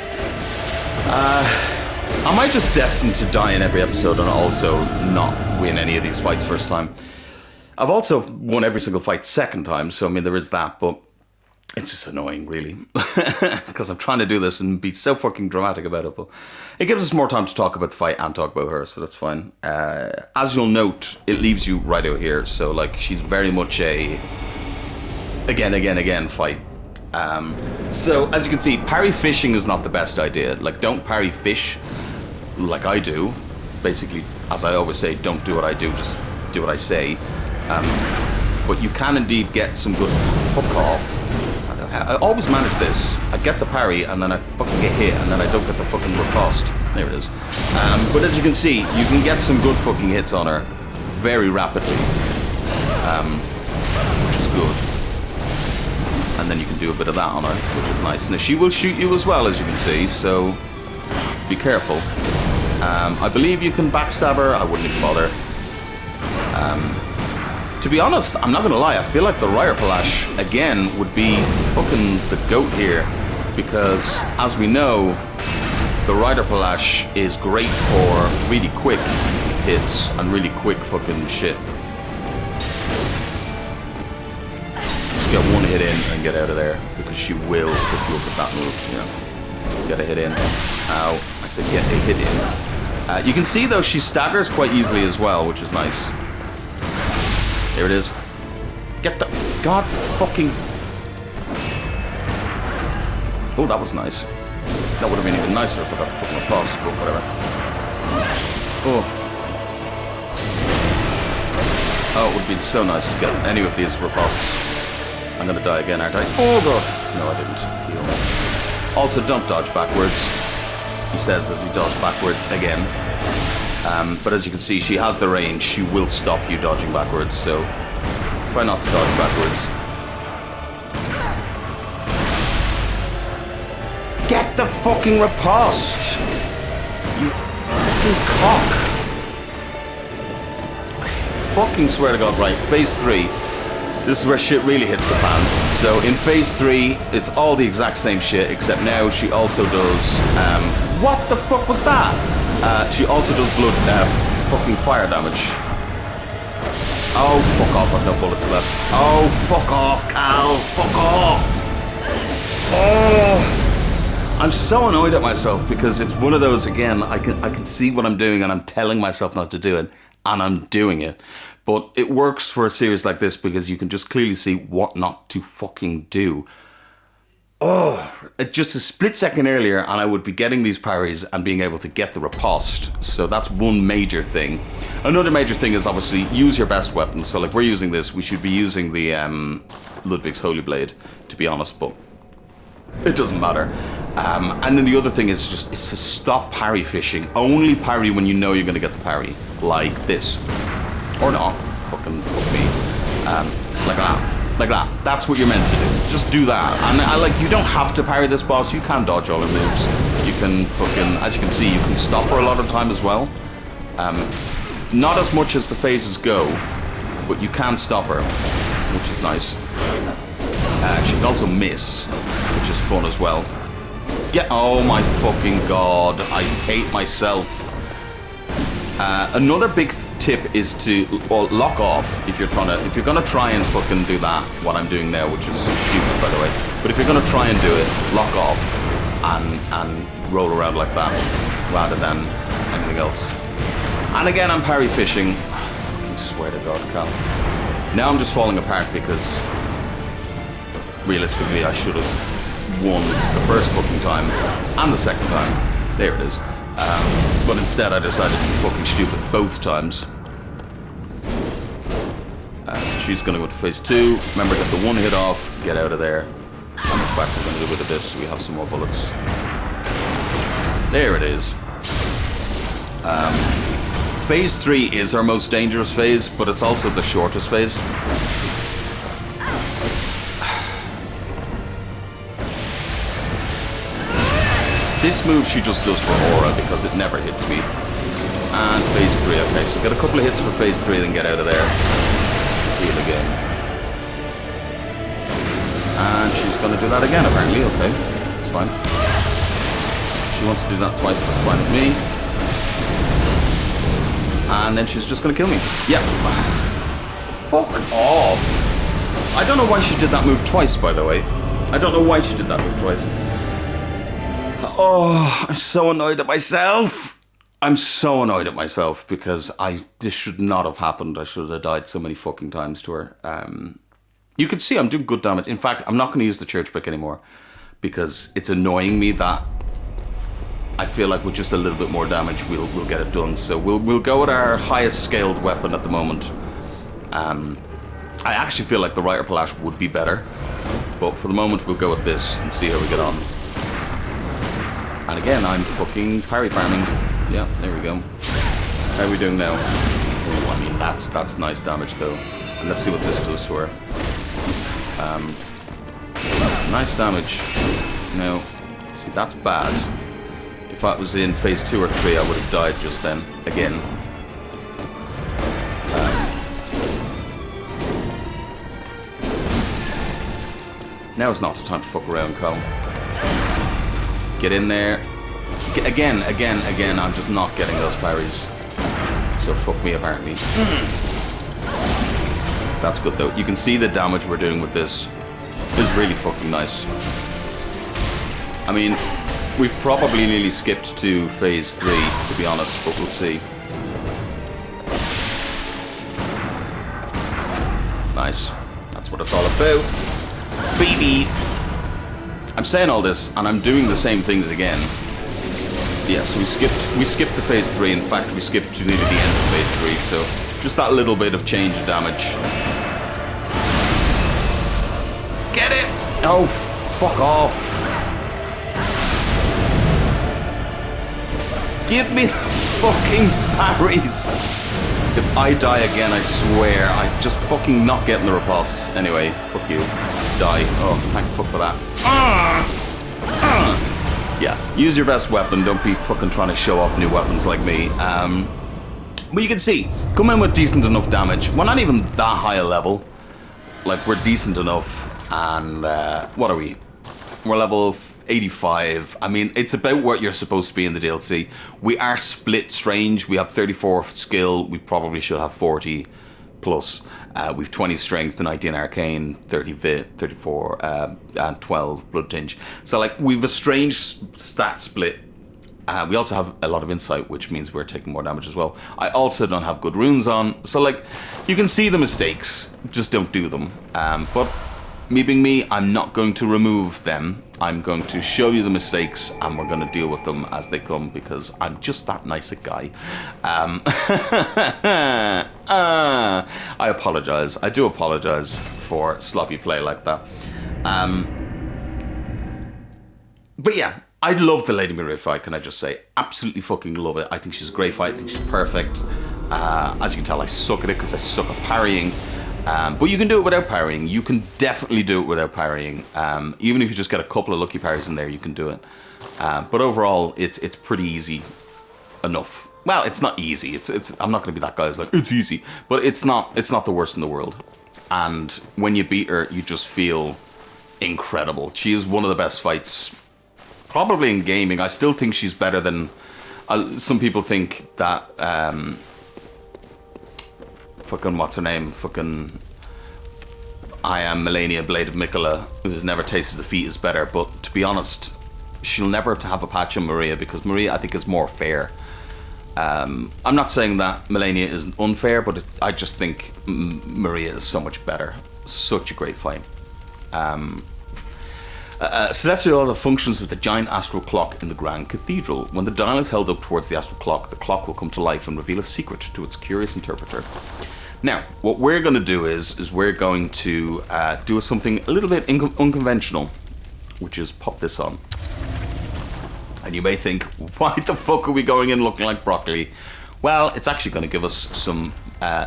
Am I just destined to die in every episode and also not win any of these fights first time? I've also won every single fight second time, so I mean there is that, but it's just annoying really. Because I'm trying to do this and be so fucking dramatic about it, but it gives us more time to talk about the fight and talk about her, so that's fine. As you'll note, it leaves you right out here, so like she's very much a again fight. So as you can see, parry fishing is not the best idea. Like, don't parry fish like I do. Basically, as I always say, don't do what I do, just do what I say. But you can indeed get some good hook off. I always manage this. I get the parry and then I fucking get hit and then I don't get the fucking riposte. There it is. But as you can see, you can get some good fucking hits on her very rapidly, which is good. And then you can do a bit of that on her, which is nice. Now she will shoot you as well, as you can see, so be careful. I believe you can backstab her. I wouldn't even bother. To be honest, I'm not gonna lie, I feel like the Rider Palash again would be fucking the goat here, because as we know, the Rider Palash is great for really quick hits and really quick fucking shit. Just get one hit in and get out of there, because she will put you up with that move, you know. Get a hit in. Ow. I said get a hit in. You can see though she staggers quite easily as well, which is nice. There it is. Get the god fucking. Oh, that was nice. That would have been even nicer if I got the fucking applause, but whatever. Oh. Oh, it would have been so nice to get any of these ripostes. I'm gonna die again, aren't I? Oh god. No, I didn't. Heal. Also, don't dodge backwards. He says as he dodges backwards again. But as you can see, she has the range. She will stop you dodging backwards, so try not to dodge backwards. Get the fucking riposte! You fucking cock! I fucking swear to God, right, phase 3. This is where shit really hits the fan. So in phase 3, it's all the exact same shit, except now she also does, what the fuck was that? She also does fucking fire damage. Oh, fuck off, I've no bullets left. Oh, fuck off, Cal, fuck off! Oh! I'm so annoyed at myself because it's one of those, again, I can see what I'm doing and I'm telling myself not to do it, and I'm doing it. But it works for a series like this because you can just clearly see what not to fucking do. Oh, just a split second earlier and I would be getting these parries and being able to get the riposte. So that's one major thing. Another major thing is obviously use your best weapon. So like we're using this, we should be using the Ludwig's Holy Blade, to be honest, but it doesn't matter. And then the other thing is just to stop parry fishing. Only parry when you know you're going to get the parry, like this. Or not. Fucking fuck me. Like that. Like that. That's what you're meant to do. Just do that. And I like, you don't have to parry this boss. You can dodge all her moves. You can fucking, as you can see, you can stop her a lot of time as well. Not as much as the phases go, but you can stop her, which is nice. She can also miss, which is fun as well. Oh my fucking god. I hate myself. Another big tip is to lock off if you're gonna try and fucking do that, what I'm doing now, which is stupid by the way, but if you're gonna try and do it, lock off and roll around like that rather than anything else. And again, I'm parry fishing. I fucking swear to God, Cal. Now I'm just falling apart because realistically I should have won the first fucking time and the second time. There it is. But instead I decided to be fucking stupid both times. So she's going to go to phase 2. Remember, get the one hit off, get out of there. And in fact, we're going to do a bit of this so we have some more bullets. There it is. Phase 3 is our most dangerous phase, but it's also the shortest phase. This move she just does for aura because it never hits me. And phase 3, okay, so get a couple of hits for phase 3, then get out of there. Heal again. And she's going to do that again, apparently, okay. It's fine. She wants to do that twice, that's fine with me. And then she's just going to kill me. Yeah. Fuck off. I don't know why she did that move twice, by the way. I don't know why she did that move twice. Oh, I'm so annoyed at myself. I'm so annoyed at myself because this should not have happened. I should have died so many fucking times to her. You can see I'm doing good damage. In fact, I'm not going to use the church pick anymore because it's annoying me that I feel like with just a little bit more damage we'll get it done. So we'll go with our highest scaled weapon at the moment. I actually feel like the Reiter Palash would be better, but for the moment we'll go with this and see how we get on. And again, I'm fucking parry farming. Yeah, there we go. How are we doing now? Oh, I mean that's nice damage though. And let's see what this does to her. Nice damage. Now, see that's bad. If I was in phase 2 or 3, I would have died just then, again. Now is not the time to fuck around, Cole. Get in there. Again, I'm just not getting those parries. So fuck me, apparently. That's good, though. You can see the damage we're doing with this is really fucking nice. I mean, we've probably nearly skipped to phase 3, to be honest, but we'll see. Nice. That's what it's all about. Baby! I'm saying all this, and I'm doing the same things again. Yeah, so we skipped to phase 3. In fact, we skipped to nearly the end of phase 3, so just that little bit of change of damage. Get it! Oh, fuck off. Give me the fucking parries! If I die again, I swear, I'm just fucking not getting the repulse. Anyway, fuck you. Die. Oh, thank fuck for that. Yeah, use your best weapon. Don't be fucking trying to show off new weapons like me. But you can see, come in with decent enough damage. We're not even that high a level. Like, we're decent enough. And, what are we? We're level 85. I mean, it's about what you're supposed to be in the DLC. We are split strange. We have 34 skill. We probably should have 40 plus. We've 20 strength, 19 arcane, 30 vit, 34, and 12 blood tinge. So, like, we've a strange stat split. We also have a lot of insight, which means we're taking more damage as well. I also don't have good runes on. So, like, you can see the mistakes. Just don't do them. But me being me, I'm not going to remove them. I'm going to show you the mistakes, and we're going to deal with them as they come, because I'm just that nice a guy. I apologize. I do apologize for sloppy play like that. But yeah, I love the Lady Maria fight, can I just say. Absolutely fucking love it. I think she's a great fight. I think she's perfect. As you can tell, I suck at it because I suck at parrying. But you can do it without parrying. You can definitely do it without parrying. Even if you just get a couple of lucky parries in there, you can do it. But overall, it's pretty easy enough. Well, it's not easy. I'm not going to be that guy who's like, it's easy. But it's not the worst in the world. And when you beat her, you just feel incredible. She is one of the best fights, probably in gaming. I still think she's better than... some people think that... fucking what's her name? Fucking I am Melania Blade of Mikola, who has never tasted defeat, is better. But to be honest, she'll never have a patch on Maria, because Maria, I think, is more fair. I'm not saying that Melania is unfair, but I just think Maria is so much better. Such a great fight. Celestial functions with the giant astral clock in the Grand Cathedral. When the dial is held up towards the astral clock, the clock will come to life and reveal a secret to its curious interpreter. Now, what we're going to do is we're going to do something a little bit unconventional, which is pop this on. And you may think, why the fuck are we going in looking like broccoli? Well, it's actually going to give us some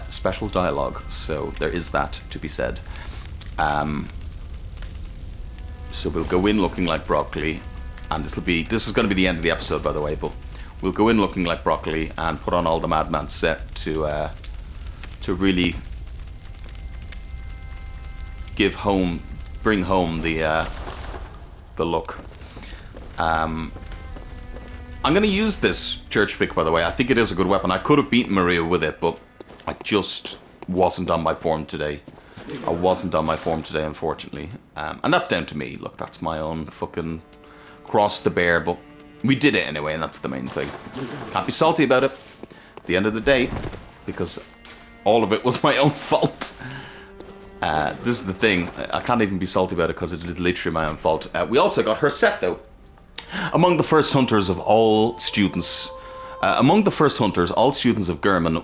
special dialogue, so there is that to be said. So we'll go in looking like broccoli, and this is going to be the end of the episode, by the way, but we'll go in looking like broccoli and put on all the Madman set to really bring home the look. I'm going to use this church pick, by the way. I think it is a good weapon. I could have beaten Maria with it, but I just wasn't on my form today. Unfortunately. And that's down to me. Look, that's my own fucking cross to bear, but we did it anyway, and that's the main thing. Can't be salty about it at the end of the day, because all of it was my own fault. This is the thing. I can't even be salty about it because it is literally my own fault. We also got her set, though. Among the first hunters, all students of Gurman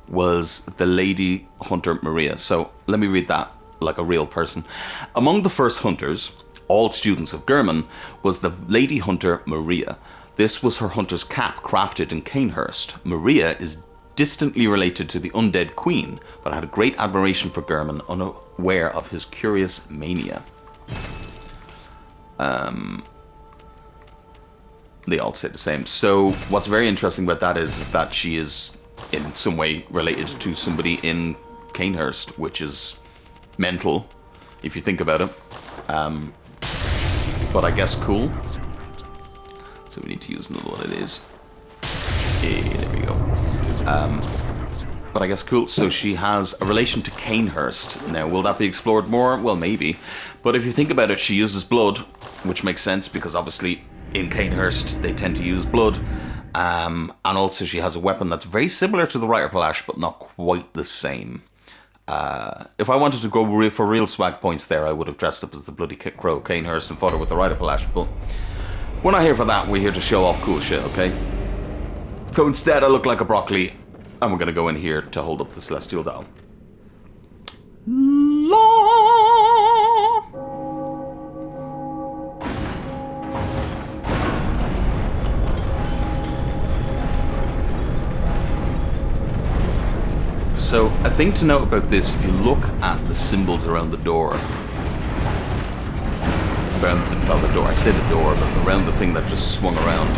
was the Lady Hunter Maria. So let me read that like a real person. Among the first hunters, all students of Gurman, was the Lady Hunter Maria. This was her hunter's cap crafted in Canehurst. Maria is distantly related to the undead queen, but had a great admiration for Gurman, unaware of his curious mania. They all say the same. So what's very interesting about that is that she is in some way related to somebody in Canehurst, which is mental if you think about it. But I guess cool. So we need to use another one of these. Hey, there we go. But I guess cool. So she has a relation to Canehurst. Now, will that be explored more? Well, maybe. But if you think about it, she uses blood, which makes sense because obviously in Canehurst they tend to use blood. And also she has a weapon that's very similar to the Rider Palash, but not quite the same. If I wanted to go for real swag points there, I would have dressed up as the bloody Crow Canehurst and fought her with the Rider Palash, but we're not here for that. We're here to show off cool shit, okay? So instead I look like a broccoli, and we're going to go in here to hold up the Celestial Dial. So, a thing to note about this, if you look at the symbols around the door, I say the door, but around the thing that just swung around,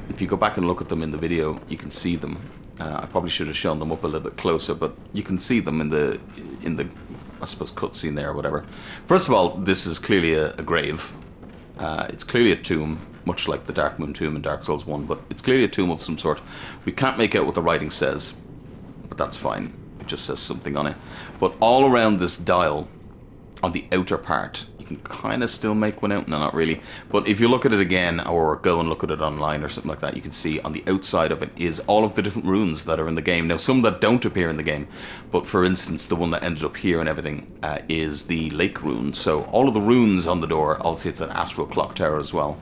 if you go back and look at them in the video, you can see them. I probably should have shown them up a little bit closer, but you can see them in the I suppose, cutscene there or whatever. First of all, this is clearly a grave. It's clearly a tomb, much like the Dark Moon tomb in Dark Souls 1, but it's clearly a tomb of some sort. We can't make out what the writing says, but that's fine. It just says something on it. But all around this dial, on the outer part, you can kind of still make one out. No, not really. But if you look at it again, or go and look at it online or something like that, you can see on the outside of it is all of the different runes that are in the game. Now, some that don't appear in the game, but for instance, the one that ended up here and everything is the lake rune. So all of the runes on the door, obviously it's an astral clock tower as well.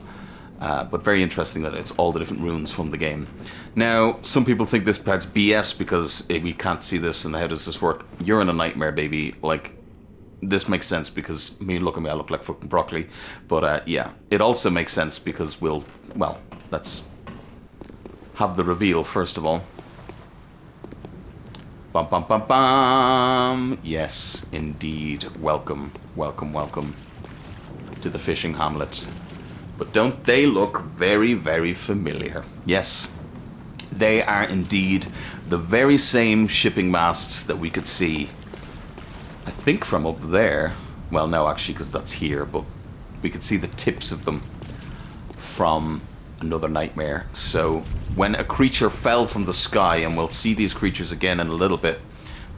But very interesting that it's all the different runes from the game. Now, some people think this part's BS because we can't see this and how does this work? You're in a nightmare, baby. Like, this makes sense because, look at me, I look like fucking broccoli. But yeah, it also makes sense because let's have the reveal first of all. Bum bum bum bum. Yes, indeed. Welcome, welcome, welcome to the fishing hamlet. But don't they look very, very familiar? Yes, they are indeed the very same shipping masts that we could see, I think, from up there. Well, no, actually, because that's here, but we could see the tips of them from another nightmare. So when a creature fell from the sky, and we'll see these creatures again in a little bit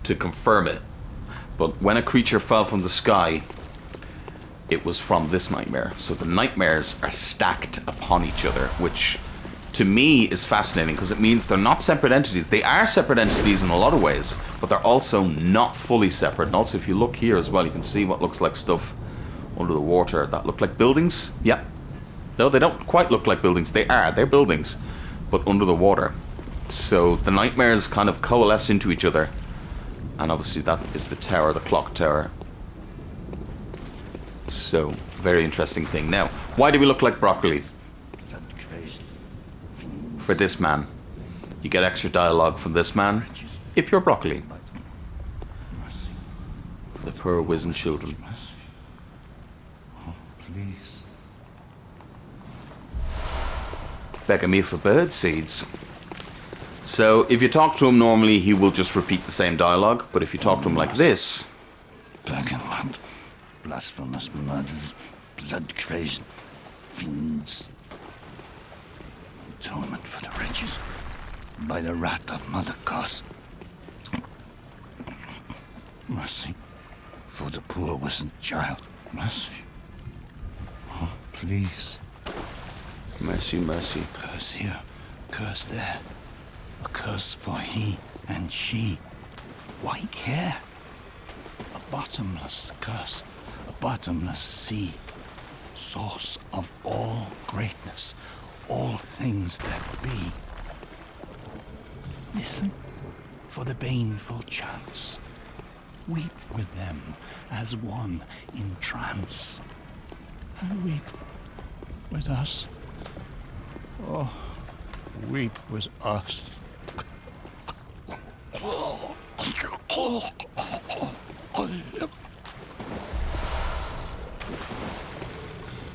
to confirm it, but when a creature fell from the sky, it was from this nightmare. So the nightmares are stacked upon each other, which to me is fascinating because it means they're not separate entities. They are separate entities in a lot of ways, but they're also not fully separate. And also if you look here as well, you can see what looks like stuff under the water that look like buildings. Yeah. No, they don't quite look like buildings. They're buildings, but under the water. So the nightmares kind of coalesce into each other. And obviously that is the tower, the clock tower. So, very interesting thing. Now, why do we look like broccoli? for this man. You get extra dialogue from this man if you're broccoli. For the poor wizened children. Oh, please. Begging me for bird seeds. So if you talk to him normally, he will just repeat the same dialogue. But if you talk to him like this, Vagabond, blasphemous murders, blood-crazed fiends. Atonement for the wretches, by the wrath of Mother Goss. Mercy for the poor wizened child. Mercy. Oh, please. mercy, mercy. Curse here, curse there. A curse for he and she. White hair. A bottomless curse. A bottomless sea. Source of all greatness. All things that be. Listen for the baneful chants. Weep with them as one in trance. And weep with us. Oh, weep with us.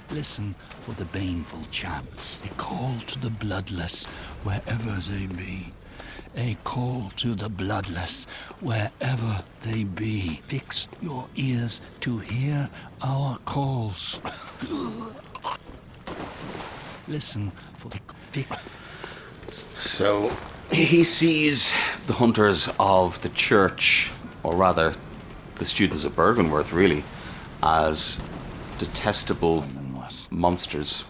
Listen for the baneful chants. A call to the bloodless wherever they be. A call to the bloodless wherever they be. Fix your ears to hear our calls. Listen for the... So he sees the hunters of the church, or rather the students of Bergenworth really, as detestable monsters.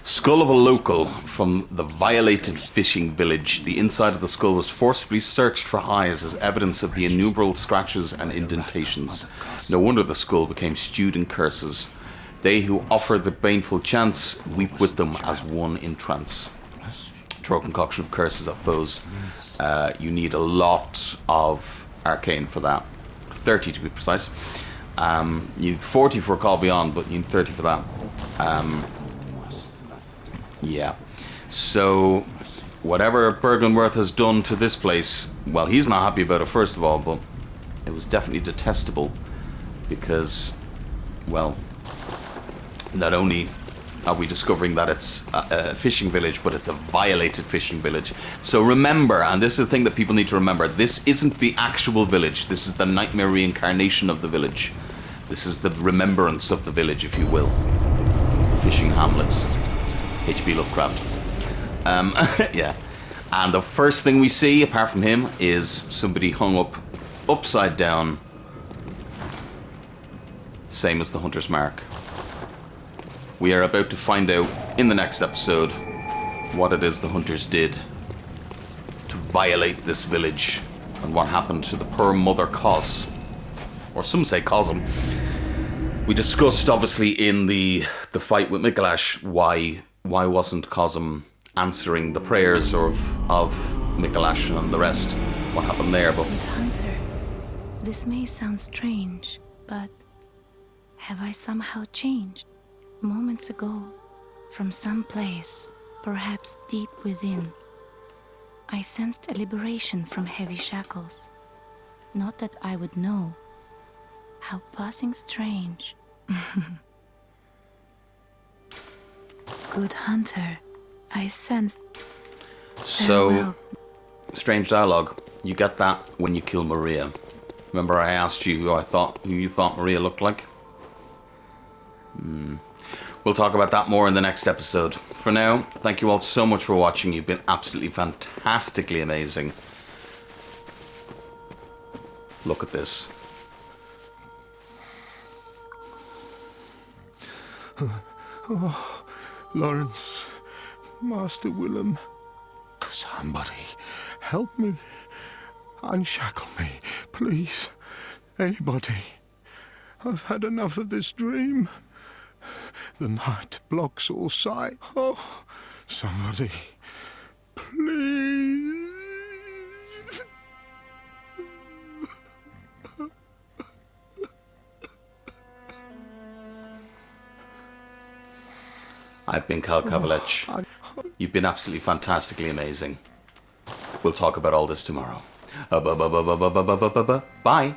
Skull of a local from the violated fishing village. The inside of the skull was forcibly searched for hides as evidence of the innumerable scratches and indentations. No wonder the skull became stewed in curses. They who offer the baneful chants weep with them as one in trance. Throw concoction of curses at foes. You need a lot of arcane for that. 30 to be precise. You need 40 for Call Beyond, but you need 30 for that. Yeah. So, whatever Bergenworth has done to this place, well, he's not happy about it, first of all, but it was definitely detestable. Because, well, not only are we discovering that it's a fishing village, but it's a violated fishing village. So remember, and this is the thing that people need to remember, this isn't the actual village. This is the nightmare reincarnation of the village. This is the remembrance of the village, if you will. Fishing hamlet. H.P. Lovecraft. Yeah. And the first thing we see, apart from him, is somebody hung up upside down. Same as the Hunter's Mark. We are about to find out in the next episode what it is the hunters did to violate this village and what happened to the poor Mother Cos, or some say Cosm. We discussed obviously in the fight with Mikolash why wasn't Cosm answering the prayers of Mikolash and the rest. What happened there? But Hunter, this may sound strange, but have I somehow changed? Moments ago, from some place, perhaps deep within, I sensed a liberation from heavy shackles. Not that I would know. How passing strange. Good hunter, I sensed... so, Farewell. strange dialogue. You get that when you kill Maria. Remember I asked you who you thought Maria looked like? We'll talk about that more in the next episode. For now, thank you all so much for watching. You've been absolutely fantastically amazing. Look at this. Oh, Lawrence, Master Willem, somebody help me. Unshackle me, please. Anybody. I've had enough of this dream. The night blocks all sight. Oh, somebody, please. I've been Kavalech. You've been absolutely fantastically amazing. We'll talk about all this tomorrow. Bye.